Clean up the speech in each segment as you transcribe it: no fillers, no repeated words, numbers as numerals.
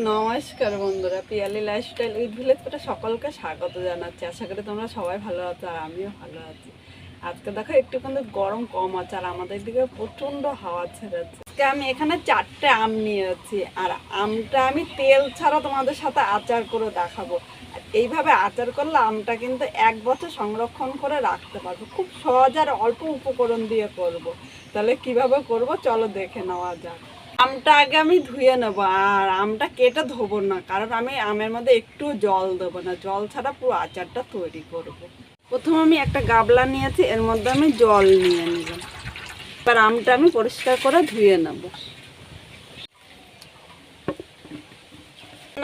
নমস্কার বন্ধুরা, Piyali lifestyle with village থেকে সকলকে স্বাগত জানাচ্ছি। আশা করি তোমরা সবাই ভালো আছো আর আমিও ভালো আছি। আজকে দেখো একটু কিন্তু গরম কম আছে আর আমাদের দিকে প্রচণ্ড হাওয়া ছেড়েছে। আজকে আমি এখানে 4টে আম নিয়েছি আর আমটা আমি তেল ছাড়া তোমাদের সাথে আচার করে দেখাবো। আর এইভাবে আচার করলে আমটা কিন্তু 1 বছর সংরক্ষণ করে রাখতে পারবো। খুব সহজ আর অল্প উপকরণ দিয়ে করব। তাহলে কিভাবে করব চলো দেখে নেওয়া যাক। আমটা আগে আমি ধুয়ে নেবো আর আমটা কেটে ধোবো না, কারণ আমি আমের মধ্যে একটু জল দেবো না, জল ছাড়া পুরো আচারটা তৈরি করব। প্রথমে আমি একটা গাবলা নিয়েছি, এর মধ্যে আমি জল নিয়ে নিলাম। এবার আমটা আমি পরিষ্কার করে ধুয়ে নেব।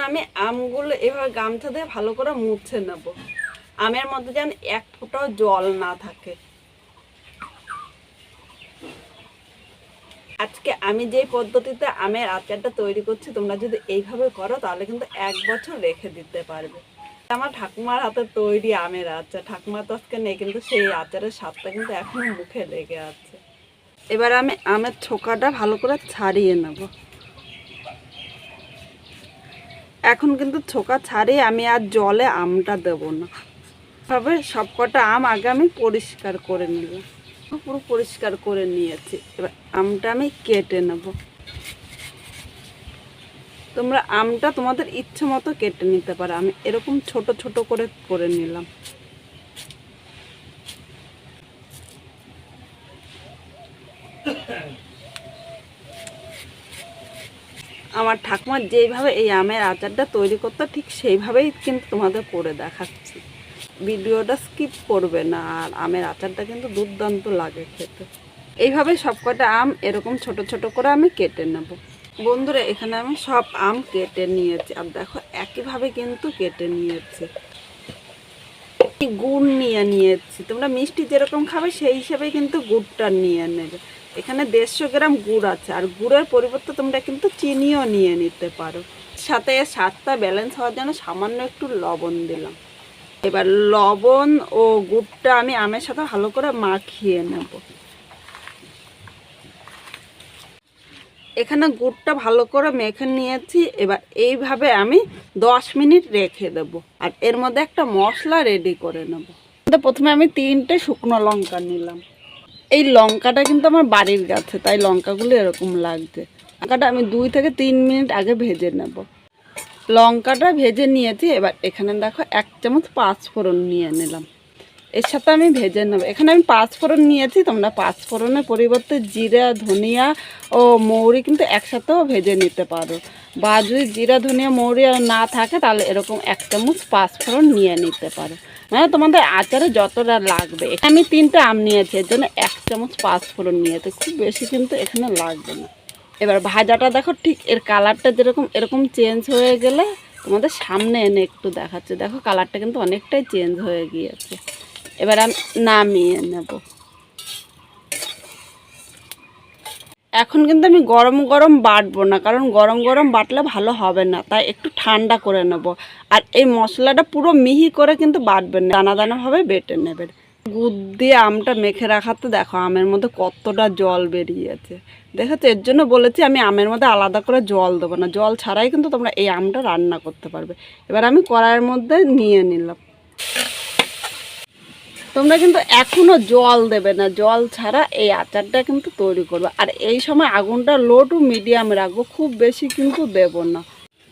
আমি আমগুলো এভাবে গামছা দিয়ে ভালো করে মুছে নেব, আমের মধ্যে যেন এক ফোঁটাও জল না থাকে। আজকে আমি যে পদ্ধতিতে আমের আচারটা তৈরি করছি, তোমরা যদি এইভাবে করো তাহলে কিন্তু 1 বছর রেখে দিতে পারবে। আমার ঠাকুমার হাতে তৈরি আমের আচার, ঠাকুমা তো আজকে নেই, কিন্তু সেই আচারের স্বাদটা কিন্তু এখনো মুখে লেগে আছে। এবার আমি আমের ছোকাটা ভালো করে ছাড়িয়ে নেব। এখন কিন্তু ছোকা ছাড়িয়ে আমি আর জলে আমটা দেবো না। তবে সবকটা আম আগে আমি পরিষ্কার করে নিলাম, পুরো পরিষ্কার করে নিয়েছি। এবার আমটা আমি কেটে নেব। তোমরা আমটা তোমাদের ইচ্ছে মতো কেটে নিতে পারো, আমি এরকম ছোট ছোট করে করে নিলাম। আমার ঠাকুমা যেইভাবে এই আমের আচারটা তৈরি করতো ঠিক সেইভাবেই কিন্তু তোমাদের করে দেখাচ্ছি। ভিডিওটা স্কিপ করবে না, আর আমের আচারটা কিন্তু দুর্দান্ত লাগে খেতে। এইভাবে সবকটা আম এরকম ছোট ছোট করে আমি কেটে নেব। বন্ধুরা, এখানে আমি সব আম কেটে নিয়েছি আর দেখো একইভাবে কিন্তু কেটে নিয়েছি। গুড় নিয়েছি, তোমরা মিষ্টি যেরকম খাবে সেই হিসেবে কিন্তু গুড়টা নিয়ে নেবে। এখানে 150 গ্রাম গুড় আছে, আর গুড়ের পরিবর্তে তোমরা কিন্তু চিনিও নিয়ে নিতে পারো। সাথে স্বাদটা ব্যালেন্স হওয়ার জন্য সামান্য একটু লবণ দিলাম। এবার লবণ ও গুড়টা আমি আমের সাথে ভালো করে মাখিয়ে নেব। এখানে গুড়টা ভালো করে মেখে নিয়েছি। এবার এইভাবে আমি 10 মিনিট রেখে দেব আর এর মধ্যে একটা মশলা রেডি করে নেব। প্রথমে আমি 3টে শুকনো লঙ্কা নিলাম। এই লঙ্কাটা কিন্তু আমার বাড়ির গাছে, তাই লঙ্কাগুলো এরকম লাগছে। লঙ্কাটা আমি 2 থেকে 3 মিনিট আগে ভেজে নেব। লঙ্কাটা ভেজে নিয়েছি। এবার এখানে দেখো 1 চামচ 5 ফোড়ন নিয়ে নিলাম, এর সাথে আমি ভেজে নেব। এখানে আমি 5 ফোড়ন নিয়েছি, তোমরা 5 ফোড়নের পরিবর্তে জিরা, ধনিয়া ও মৌরি কিন্তু একসাথেও ভেজে নিতে পারো। বা যদি জিরা, ধনিয়া, মৌরি আর না থাকে তাহলে এরকম 1 চামচ 5 ফোড়ন নিয়ে নিতে পারো, মানে তোমাদের আচারে যতটা লাগবে। আমি 3টে আম নিয়েছি, এর জন্য 1 চামচ 5 ফোড়ন নিয়েছি, খুব বেশি কিন্তু এখানে লাগবে না। এবার ভাজাটা দেখো ঠিক এর কালারটা যেরকম এরকম চেঞ্জ হয়ে গেলে তোমাদের সামনে এনে একটু দেখাচ্ছে। দেখো কালারটা কিন্তু অনেকটাই চেঞ্জ হয়ে গিয়েছে। এবার আমি নামিয়ে নেব। এখন কিন্তু আমি গরম গরম বাটবো না, কারণ গরম গরম বাটলে ভালো হবে না, তাই একটু ঠান্ডা করে নেব। আর এই মশলাটা পুরো মিহি করে কিন্তু বাটবেন না, দানা দানাভাবে বেটে নেবেন। গুড় দিয়ে আমটা মেখে রাখাতে দেখো আমের মধ্যে কতটা জল বেরিয়েছে। দেখেছো, এর জন্য বলেছি আমি আমের মধ্যে আলাদা করে জল দেবো না, জল ছাড়াই কিন্তু তোমরা এই আমটা রান্না করতে পারবে। এবার আমি কড়াইয়ের মধ্যে নিয়ে নিলাম। তোমরা কিন্তু এখনও জল দেবে না, জল ছাড়া এই আচারটা কিন্তু তৈরি করবে। আর এই সময় আগুনটা লো টু মিডিয়াম রাখবো, খুব বেশি কিন্তু দেব না।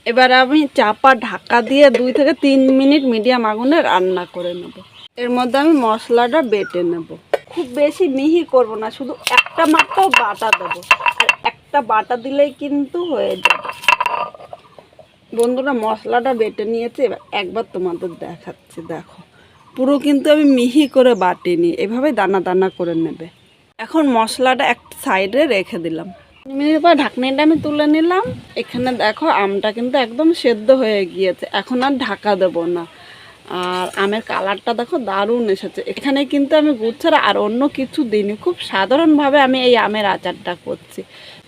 এবার আমি চাপা ঢাকা দিয়ে 2 থেকে 3 মিনিট মিডিয়াম আগুনে রান্না করে নেব। এর মধ্যে আমি মশলাটা বেটে নেব। খুব বেশি মিহি করব না, শুধু একটা মাত্র বাটা দেবো, আর একটা বাটা দিলেই কিন্তু হয়ে যাবে। বন্ধুরা, মশলাটা বেটে নিয়েছে, এবার একবার তোমাদের দেখাচ্ছি। দেখো পুরো কিন্তু আমি মিহি করে বাটিনি, এভাবে দানা দানা করে নেবে। এখন মশলাটা এক সাইডে রেখে দিলাম। 2 মিনিট পর ঢাকনিটা আমি তুলে নিলাম। এখানে দেখো আমটা কিন্তু একদম সেদ্ধ হয়ে গিয়েছে, এখন আর ঢাকা দেবো না। আর আমের কালারটা দেখো দারুণ এসেছে। এখানে কিন্তু আমি গুড় ছাড়া আর অন্য কিছু দিইনি, খুব সাধারণভাবে আমি এই আমের আচারটা করছি।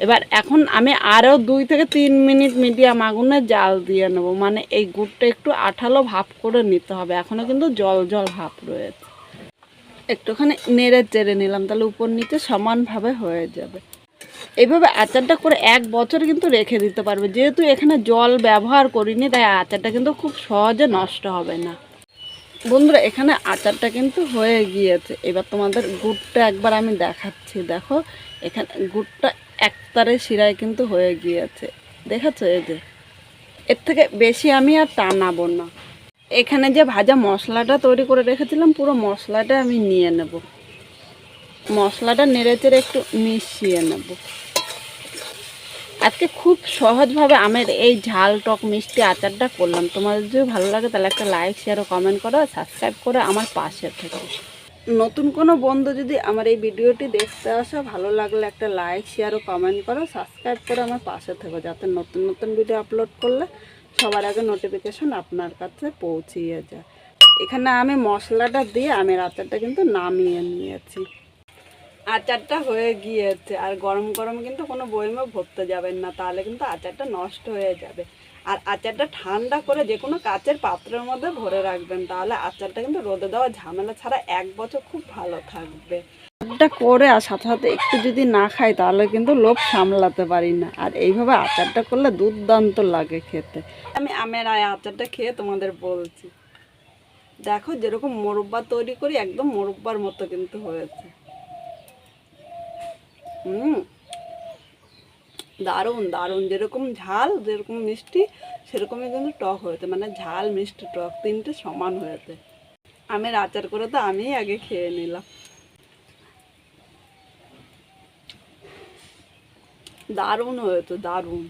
এবার এখন আমি আরও 2 থেকে 3 মিনিট মিডিয়াম আগুনে জাল দিয়ে নেব, মানে এই গুড়টা একটু আঠালো ভাপ করে নিতে হবে। এখনও কিন্তু জল জল ভাপ রয়েছে। একটুখানি নেড়ে চেড়ে নিলাম, তাহলে উপর নিচে সমানভাবে হয়ে যাবে। এইভাবে আচারটা করে 1 বছর কিন্তু রেখে দিতে পারবে। যেহেতু এখানে জল ব্যবহার করিনি, তাই আচারটা কিন্তু খুব সহজে নষ্ট হবে না। বন্ধুরা, এখানে আচারটা কিন্তু হয়ে গিয়েছে। এবার তোমাদের গুড়টা একবার আমি দেখাচ্ছি। দেখো, এখানে গুড়টা একতারে শিরায় কিন্তু হয়ে গিয়েছে। দেখাচ্ছ? এই যে, এর থেকে বেশি আমি আর টানাবো না। এখানে যে ভাজা মশলাটা তৈরি করে রেখেছিলাম, পুরো মশলাটা আমি নিয়ে নেব। মশলাটা নেড়েচেড়ে একটু মিশিয়ে নেব। আজকে খুব সহজভাবে আমের এই ঝাল টক মিষ্টি আচারটা করলাম। তোমাদের যদি ভালো লাগে তাহলে একটা লাইক, শেয়ার ও কমেন্ট করো, সাবস্ক্রাইব করে আমার পাশে থেকো। নতুন কোনো বন্ধু যদি আমার এই ভিডিওটি দেখতে আসো, ভালো লাগলে একটা লাইক, শেয়ার ও কমেন্ট করো, সাবস্ক্রাইব করে আমার পাশে থেকো, যাতে নতুন নতুন ভিডিও আপলোড করলে সবার আগে নোটিফিকেশন আপনার কাছে পৌঁছিয়ে যায়। এখানে আমি মশলাটা দিয়ে আমের আচারটা কিন্তু নামিয়ে নিয়েছি। আচারটা হয়ে গিয়েছে, আর গরম গরম কিন্তু কোনো বয়মে ভরতে যাবেন না, তাহলে কিন্তু আচারটা নষ্ট হয়ে যাবে। আর আচারটা ঠান্ডা করে যে কোনো কাচের পাত্রের মধ্যে ভরে রাখবেন, তাহলে আচারটা কিন্তু রোদে দেওয়া ঝামেলা ছাড়া 1 বছর খুব ভালো থাকবে। আচারটা করে আর সাথে সাথে একটু যদি না খাই তাহলে কিন্তু লোভ সামলাতে পারি না। আর এইভাবে আচারটা করলে দুর্দান্ত লাগে খেতে। আমি আমের আচারটা খেয়ে তোমাদের বলছি। দেখো, যেরকম মোরব্বা তৈরি করি একদম মোরব্বার মতো কিন্তু হয়েছে। দারুণ দারুণ, যেরকম ঝাল যেরকম মিষ্টি সেরকমই কিন্তু টক হয়েছে, মানে ঝাল মিষ্টি টক তিনটে সমান হয়েছে। আমের আচার করে তো আমি আগে খেয়ে নিলাম। দারুণ হয়েছে, দারুণ।